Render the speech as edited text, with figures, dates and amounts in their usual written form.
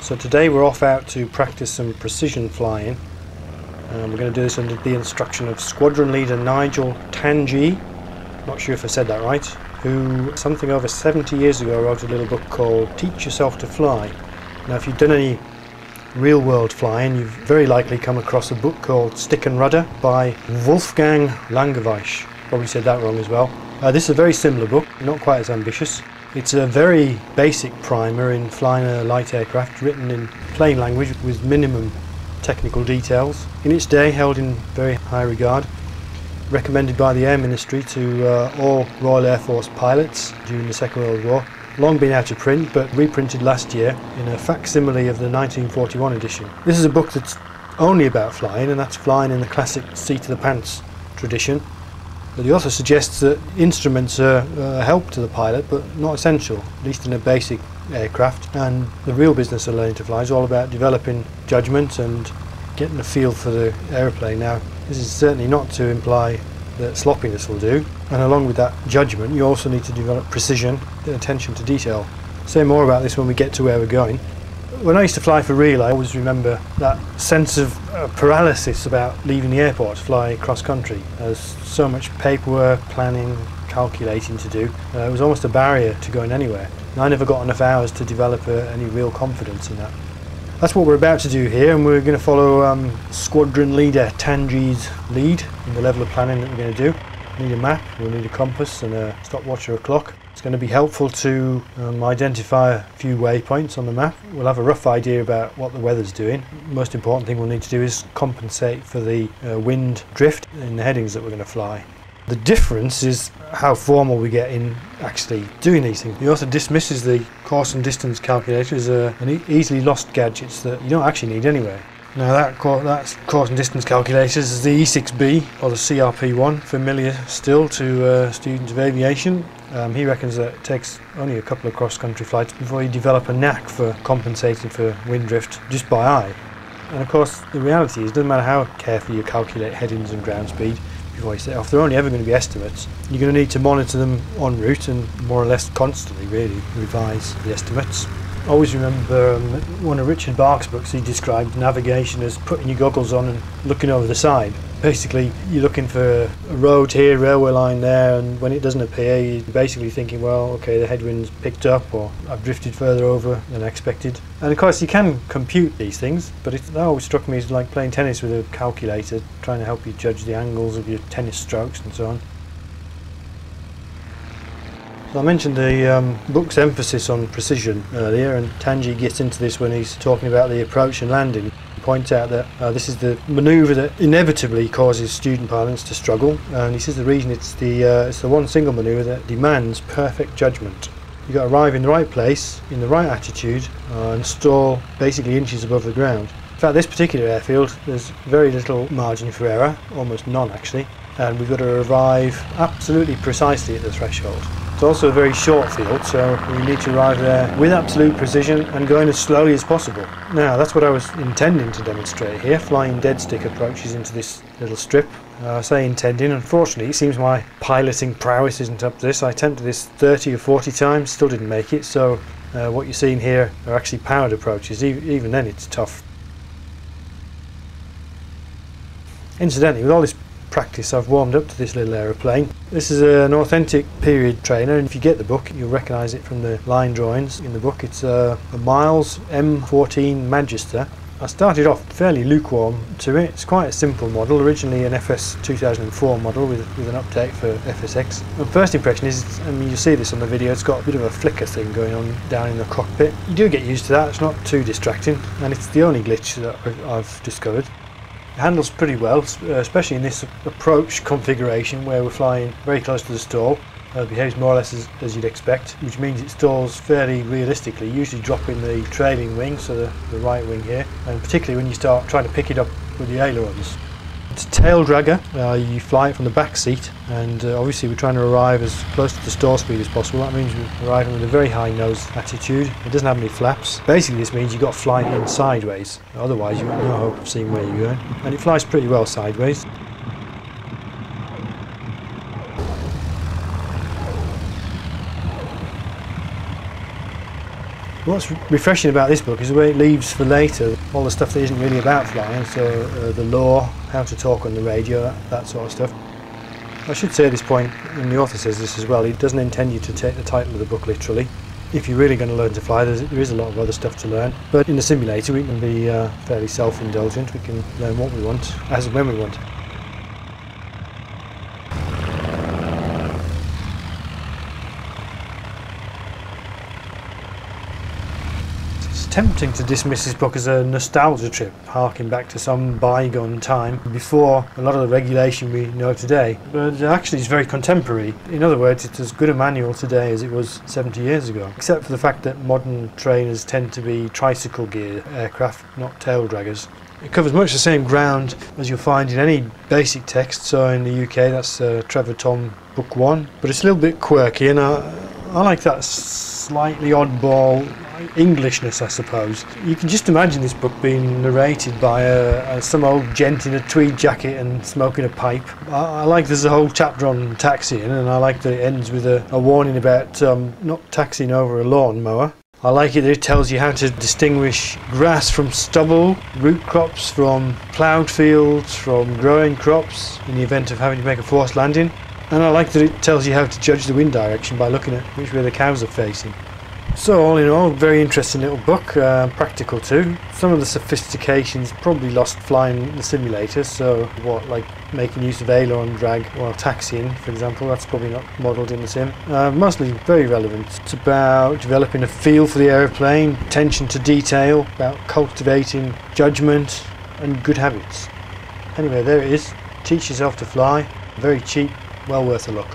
So today we're off out to practice some precision flying. We're going to do this under the instruction of Squadron Leader Nigel Tanji, not sure if I said that right, who something over 70 years ago wrote a little book called Teach Yourself to Fly. Now if you've done any real world flying, you've very likely come across a book called Stick and Rudder by Wolfgang Langewiesche. Probably said that wrong as well. This is a very similar book, not quite as ambitious. It's a very basic primer in flying a light aircraft, written in plain language with minimum technical details. In its day held in very high regard, recommended by the Air Ministry to all Royal Air Force pilots during the Second World War. Long been out of print, but reprinted last year in a facsimile of the 1941 edition. This is a book that's only about flying, and that's flying in the classic seat of the pants tradition. But the author suggests that instruments are a help to the pilot, but not essential, at least in a basic aircraft. And the real business of learning to fly is all about developing judgment and getting a feel for the aeroplane. Now, this is certainly not to imply that sloppiness will do. And along with that judgment, you also need to develop precision and attention to detail. Say more about this when we get to where we're going. When I used to fly for real, I always remember that sense of paralysis about leaving the airport to fly cross country. There's so much paperwork, planning, calculating to do. It was almost a barrier to going anywhere. And I never got enough hours to develop any real confidence in that. That's what we're about to do here, and we're going to follow Squadron Leader Tanji's lead in the level of planning that we're going to do. We'll need a map, we'll need a compass and a stopwatch or a clock. It's going to be helpful to identify a few waypoints on the map. We'll have a rough idea about what the weather's doing. The most important thing we'll need to do is compensate for the wind drift in the headings that we're going to fly. The difference is how formal we get in actually doing these things. The author dismisses the course and distance calculator as an easily lost gadgets that you don't actually need anyway. Now that course and distance calculators is the E6B or the CRP1, familiar still to students of aviation. He reckons that it takes only a couple of cross-country flights before you develop a knack for compensating for wind drift just by eye. And of course the reality is it doesn't matter how carefully you calculate headings and ground speed before you set off, they're only ever going to be estimates. You're going to need to monitor them en route and more or less constantly really revise the estimates. Always remember one of Richard Bark's books, he described navigation as putting your goggles on and looking over the side. Basically, you're looking for a road here, railway line there, and when it doesn't appear, you're basically thinking, well, okay, the headwind's picked up, or I've drifted further over than expected. And of course, you can compute these things, but that always struck me as like playing tennis with a calculator, trying to help you judge the angles of your tennis strokes and so on. I mentioned the book's emphasis on precision earlier, and Tanji gets into this when he's talking about the approach and landing. He points out that this is the manoeuvre that inevitably causes student pilots to struggle, and he says the reason it's the one single manoeuvre that demands perfect judgment. You've got to arrive in the right place, in the right attitude, and stall basically inches above the ground. In fact, this particular airfield, there's very little margin for error, almost none actually, and we've got to arrive absolutely precisely at the threshold. It's also a very short field, so we need to arrive there with absolute precision and going as slowly as possible. Now, that's what I was intending to demonstrate here, flying dead stick approaches into this little strip. I say intending, unfortunately it seems my piloting prowess isn't up to this. I attempted this 30 or 40 times, still didn't make it, so what you're seeing here are actually powered approaches. Even then it's tough. Incidentally, with all this practice, I've warmed up to this little aeroplane. This is an authentic period trainer, and if you get the book you'll recognise it from the line drawings in the book. It's a Miles M14 Magister. I started off fairly lukewarm to it. It's quite a simple model, originally an FS 2004 model with an update for FSX. The first impression is, I mean, you see this on the video, it's got a bit of a flicker thing going on down in the cockpit. You do get used to that, it's not too distracting, and it's the only glitch that I've discovered. It handles pretty well, especially in this approach configuration where we're flying very close to the stall. It behaves more or less as you'd expect, which means it stalls fairly realistically, usually dropping the trailing wing, so the right wing here, and particularly when you start trying to pick it up with the ailerons. It's a tail dragger. You fly it from the back seat, and obviously we're trying to arrive as close to the stall speed as possible. That means we're arriving with a very high nose attitude. It doesn't have any flaps. Basically this means you've got to fly in sideways, otherwise you've got no hope of seeing where you're going, and it flies pretty well sideways. What's refreshing about this book is the way it leaves for later all the stuff that isn't really about flying, so the law, how to talk on the radio, that sort of stuff. I should say at this point, and the author says this as well, he doesn't intend you to take the title of the book literally. If you're really going to learn to fly, there is a lot of other stuff to learn, but in the simulator we can be fairly self-indulgent. We can learn what we want, as and when we want. It's tempting to dismiss this book as a nostalgia trip, harking back to some bygone time before a lot of the regulation we know today, but actually it's very contemporary. In other words, it's as good a manual today as it was 70 years ago, except for the fact that modern trainers tend to be tricycle gear aircraft, not tail draggers. It covers much the same ground as you'll find in any basic text, so in the UK that's Trevor Tom Book 1, but it's a little bit quirky, and I like that slightly oddball Englishness, I suppose. You can just imagine this book being narrated by some old gent in a tweed jacket and smoking a pipe. I like there's a whole chapter on taxiing, and I like that it ends with a warning about not taxiing over a lawnmower. I like it that it tells you how to distinguish grass from stubble, root crops from ploughed fields, from growing crops in the event of having to make a forced landing. And I like that it tells you how to judge the wind direction by looking at which way the cows are facing. So all in all, very interesting little book, practical too. Some of the sophistications probably lost flying the simulator, so like making use of aileron drag while taxiing, for example, that's probably not modelled in the sim. Mostly very relevant. It's about developing a feel for the aeroplane, attention to detail, about cultivating judgment and good habits. Anyway, there it is. Teach yourself to fly. Very cheap, well worth a look.